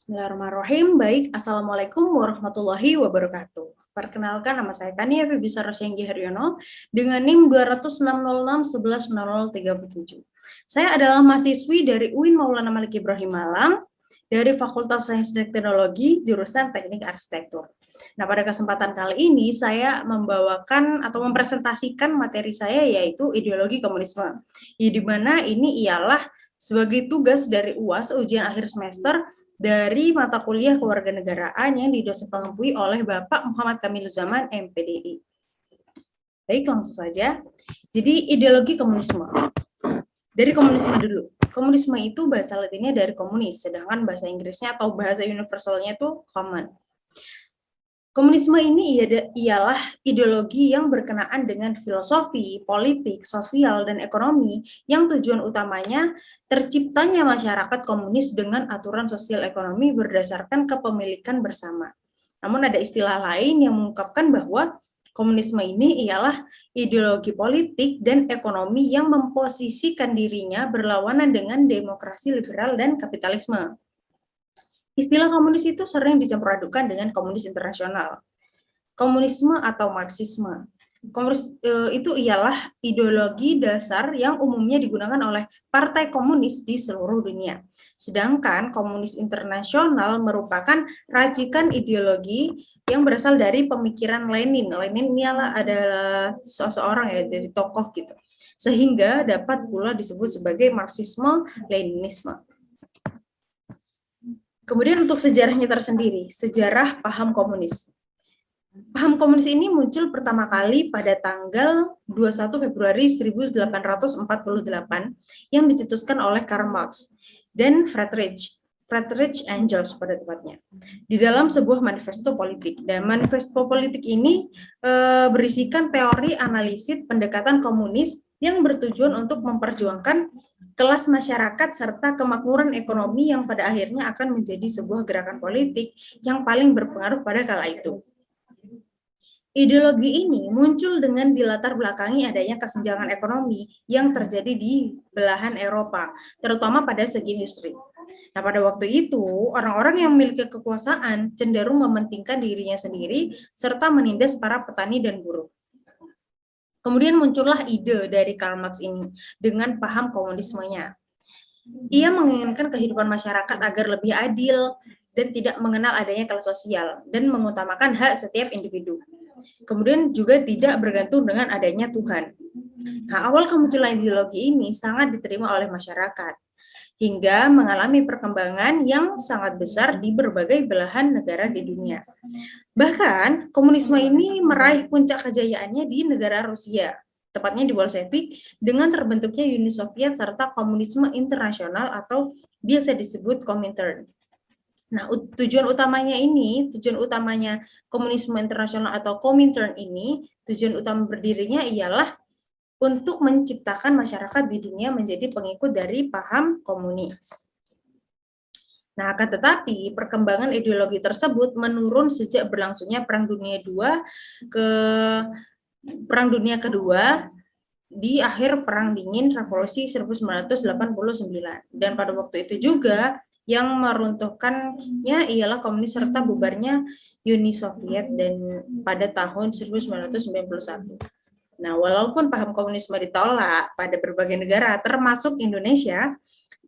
Bismillahirrahmanirrahim. Baik, Assalamualaikum warahmatullahi wabarakatuh. Perkenalkan, nama saya Kania Febisa Rosyenggi Haryono dengan NIM 20661110037. Saya adalah mahasiswi dari UIN Maulana Malik Ibrahim Malang dari Fakultas Sains dan Teknologi jurusan Teknik Arsitektur. Nah, pada kesempatan kali ini saya membawakan atau mempresentasikan materi saya yaitu ideologi komunisme. Di mana ini ialah sebagai tugas dari UAS ujian akhir semester dari mata kuliah kewarganegaraan yang didosen pengemudi oleh Bapak Muhammad Kamiluzaman MPDI. Baik, langsung saja. Jadi ideologi komunisme. Dari komunisme dulu. Komunisme itu bahasa Latinnya dari komunis, sedangkan bahasa Inggrisnya atau bahasa universalnya itu common. Komunisme ini ialah ideologi yang berkenaan dengan filosofi, politik, sosial, dan ekonomi yang tujuan utamanya terciptanya masyarakat komunis dengan aturan sosial ekonomi berdasarkan kepemilikan bersama. Namun ada istilah lain yang mengungkapkan bahwa komunisme ini ialah ideologi politik dan ekonomi yang memposisikan dirinya berlawanan dengan demokrasi liberal dan kapitalisme. Istilah komunis itu sering dicampur adukan dengan komunis internasional, komunisme atau marxisme. Komunis itu ialah ideologi dasar yang umumnya digunakan oleh partai komunis di seluruh dunia. Sedangkan komunis internasional merupakan racikan ideologi yang berasal dari pemikiran Lenin. Lenin ini adalah seseorang ya, dari tokoh gitu. Sehingga dapat pula disebut sebagai Marxisme-Leninisme. Kemudian untuk sejarahnya tersendiri, sejarah paham komunis. Paham komunis ini muncul pertama kali pada tanggal 21 Februari 1848 yang dicetuskan oleh Karl Marx dan Friedrich Engels pada tepatnya di dalam sebuah manifesto politik. Dan manifesto politik ini berisikan teori analisis pendekatan komunis yang bertujuan untuk memperjuangkan kelas masyarakat serta kemakmuran ekonomi yang pada akhirnya akan menjadi sebuah gerakan politik yang paling berpengaruh pada kala itu. Ideologi ini muncul dengan dilatar belakangi adanya kesenjangan ekonomi yang terjadi di belahan Eropa, terutama pada segi industri. Nah, pada waktu itu, orang-orang yang memiliki kekuasaan cenderung mementingkan dirinya sendiri serta menindas para petani dan buruh. Kemudian muncullah ide dari Karl Marx ini dengan paham komunismenya. Ia menginginkan kehidupan masyarakat agar lebih adil dan tidak mengenal adanya kelas sosial dan mengutamakan hak setiap individu. Kemudian juga tidak bergantung dengan adanya Tuhan. Nah, awal kemunculan ideologi ini sangat diterima oleh masyarakat hingga mengalami perkembangan yang sangat besar di berbagai belahan negara di dunia. Bahkan, komunisme ini meraih puncak kejayaannya di negara Rusia, tepatnya di Bolshevik, dengan terbentuknya Uni Soviet serta komunisme internasional atau biasa disebut Komintern. Nah, tujuan utamanya komunisme internasional atau Komintern ini, tujuan utama berdirinya ialah untuk menciptakan masyarakat di dunia menjadi pengikut dari paham komunis. Nah, akan tetapi perkembangan ideologi tersebut menurun sejak berlangsungnya Perang Dunia Kedua di akhir Perang Dingin Revolusi 1989. Dan pada waktu itu juga yang meruntuhkannya ialah komunis serta bubarnya Uni Soviet dan pada tahun 1991. Nah, walaupun paham komunisme ditolak pada berbagai negara termasuk Indonesia,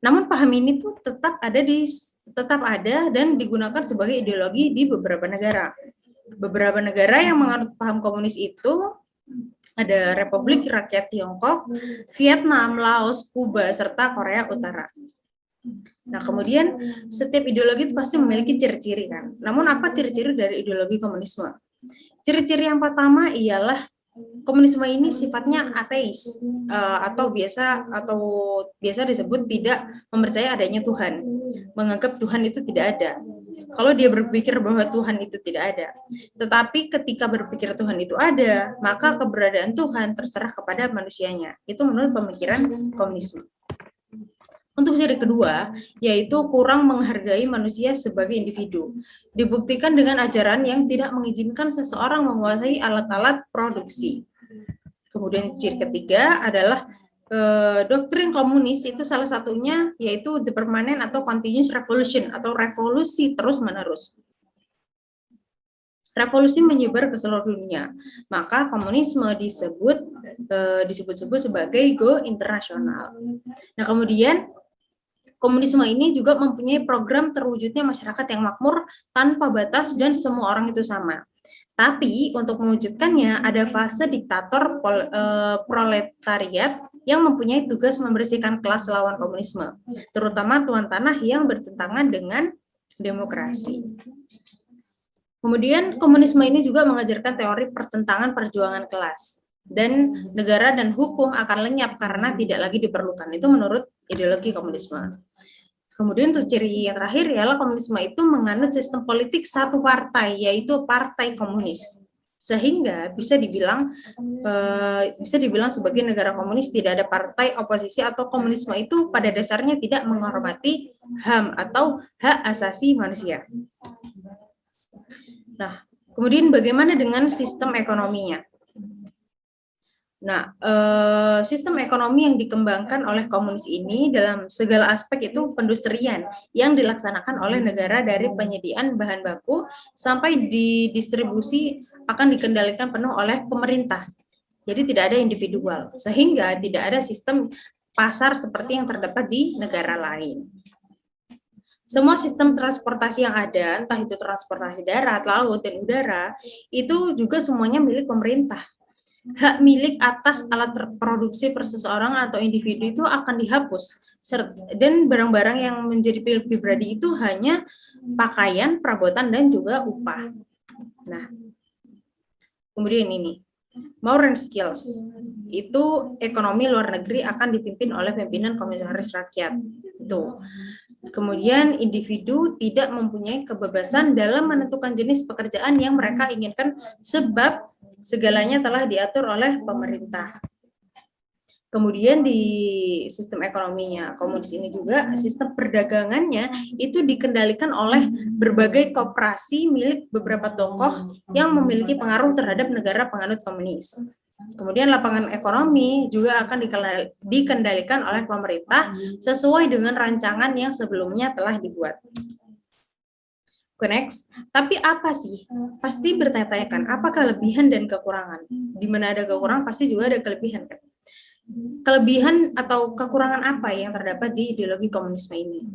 namun paham ini tuh tetap ada dan digunakan sebagai ideologi di beberapa negara. Beberapa negara yang menganut paham komunis itu ada Republik Rakyat Tiongkok, Vietnam, Laos, Kuba, serta Korea Utara. Nah, kemudian setiap ideologi itu pasti memiliki ciri-ciri kan. Namun apa ciri-ciri dari ideologi komunisme? Ciri-ciri yang pertama ialah komunisme ini sifatnya ateis atau biasa disebut tidak mempercayai adanya Tuhan, menganggap Tuhan itu tidak ada. Kalau dia berpikir bahwa Tuhan itu tidak ada, tetapi ketika berpikir Tuhan itu ada, maka keberadaan Tuhan terserah kepada manusianya. Itu menurut pemikiran komunisme. Untuk ciri kedua, yaitu kurang menghargai manusia sebagai individu. Dibuktikan dengan ajaran yang tidak mengizinkan seseorang menguasai alat-alat produksi. Kemudian ciri ketiga adalah doktrin komunis itu salah satunya yaitu the permanent atau continuous revolution atau revolusi terus-menerus. Revolusi menyebar ke seluruh dunia, maka komunisme disebut-sebut sebagai go internasional. Nah, kemudian komunisme ini juga mempunyai program terwujudnya masyarakat yang makmur tanpa batas dan semua orang itu sama. Tapi untuk mewujudkannya ada fase diktator proletariat yang mempunyai tugas membersihkan kelas lawan komunisme, terutama tuan tanah yang bertentangan dengan demokrasi. Kemudian komunisme ini juga mengajarkan teori pertentangan perjuangan kelas, dan negara dan hukum akan lenyap karena tidak lagi diperlukan. Itu menurut ideologi komunisme. Kemudian untuk ciri yang terakhir ialah komunisme itu menganut sistem politik satu partai, yaitu Partai Komunis. Sehingga bisa dibilang sebagai negara komunis tidak ada partai oposisi atau komunisme itu pada dasarnya tidak menghormati HAM atau hak asasi manusia. Nah, kemudian bagaimana dengan sistem ekonominya? Nah, sistem ekonomi yang dikembangkan oleh komunis ini dalam segala aspek itu pendustrian yang dilaksanakan oleh negara dari penyediaan bahan baku sampai di distribusi akan dikendalikan penuh oleh pemerintah. Jadi tidak ada individual, sehingga tidak ada sistem pasar seperti yang terdapat di negara lain. Semua sistem transportasi yang ada, entah itu transportasi darat, laut, dan udara, itu juga semuanya milik pemerintah. Hak milik atas alat produksi per seseorang atau individu itu akan dihapus. Dan barang-barang yang menjadi milik pribadi itu hanya pakaian, perabotan, dan juga upah. Nah, kemudian ini, More Skills. Itu ekonomi luar negeri akan dipimpin oleh pimpinan komisaris rakyat. Itu. Kemudian individu tidak mempunyai kebebasan dalam menentukan jenis pekerjaan yang mereka inginkan sebab segalanya telah diatur oleh pemerintah. Kemudian di sistem ekonominya komunis ini juga sistem perdagangannya itu dikendalikan oleh berbagai koperasi milik beberapa tokoh yang memiliki pengaruh terhadap negara penganut komunis. Kemudian lapangan ekonomi juga akan dikendalikan oleh pemerintah sesuai dengan rancangan yang sebelumnya telah dibuat. Next, tapi apa sih? Pasti bertanya-tanya, apa kelebihan dan kekurangan? Di mana ada kekurangan pasti juga ada kelebihan kan? Kelebihan atau kekurangan apa yang terdapat di ideologi komunisme ini?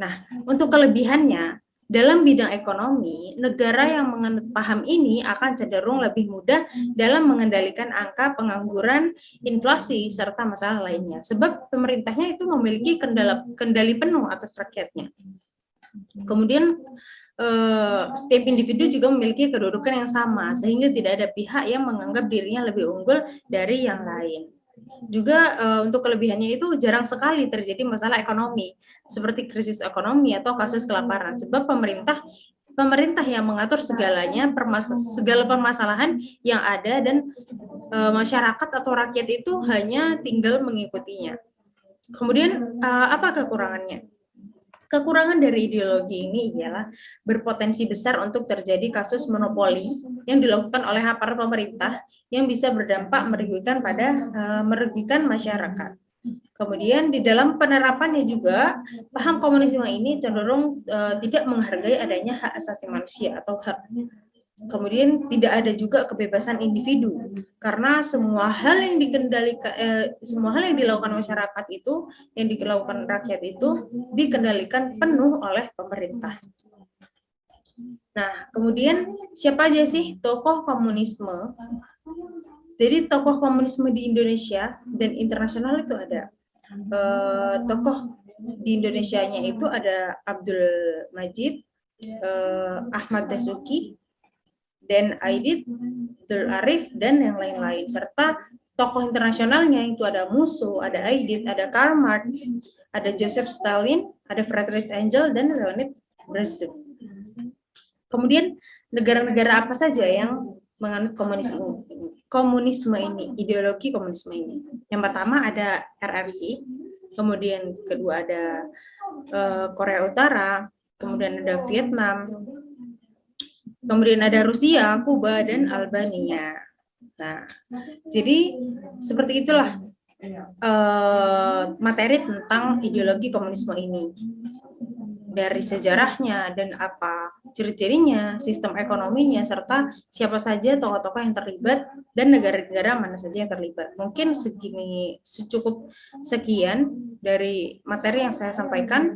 Nah, untuk kelebihannya, dalam bidang ekonomi, negara yang menganut paham ini akan cenderung lebih mudah dalam mengendalikan angka pengangguran, inflasi, serta masalah lainnya. Sebab pemerintahnya itu memiliki kendali penuh atas rakyatnya. Kemudian, setiap individu juga memiliki kedudukan yang sama, sehingga tidak ada pihak yang menganggap dirinya lebih unggul dari yang lain. Juga untuk kelebihannya itu jarang sekali terjadi masalah ekonomi seperti krisis ekonomi atau kasus kelaparan, sebab pemerintah yang mengatur segalanya, segala permasalahan yang ada, dan masyarakat atau rakyat itu hanya tinggal mengikutinya. Kemudian apa kekurangannya? Kekurangan dari ideologi ini ialah berpotensi besar untuk terjadi kasus monopoli yang dilakukan oleh aparat pemerintah yang bisa berdampak merugikan masyarakat. Kemudian di dalam penerapannya juga paham komunisme ini cenderung tidak menghargai adanya hak asasi manusia atau hak. Kemudian tidak ada juga kebebasan individu karena semua hal yang dilakukan masyarakat itu, yang dilakukan rakyat itu dikendalikan penuh oleh pemerintah. Nah, kemudian siapa aja sih tokoh komunisme? Jadi tokoh komunisme di Indonesia dan internasional itu ada tokoh di Indonesianya itu ada Abdul Majid, Ahmad Dasuki, Dan Aidit, Abdul Arif, dan yang lain-lain. Serta tokoh internasionalnya itu ada Musso, ada Aidit, ada Karl Marx, ada Joseph Stalin, ada Friedrich Engels, dan Leonid Brezhnev. Kemudian negara-negara apa saja yang menganut komunisme ini, ideologi komunisme ini? Yang pertama ada RRC, kemudian kedua ada Korea Utara, kemudian ada Vietnam, kemudian ada Rusia, Kuba, dan Albania. Nah, jadi seperti itulah materi tentang ideologi komunisme ini, dari sejarahnya dan apa ciri-cirinya, sistem ekonominya, serta siapa saja tokoh-tokoh yang terlibat dan negara-negara mana saja yang terlibat. Mungkin cukup sekian dari materi yang saya sampaikan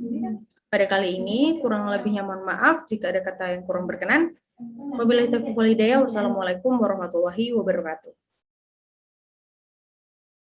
pada kali ini. Kurang lebihnya mohon maaf jika ada kata yang kurang berkenan. Wabillahi taufiq wal hidayah. Wassalamualaikum warahmatullahi wabarakatuh.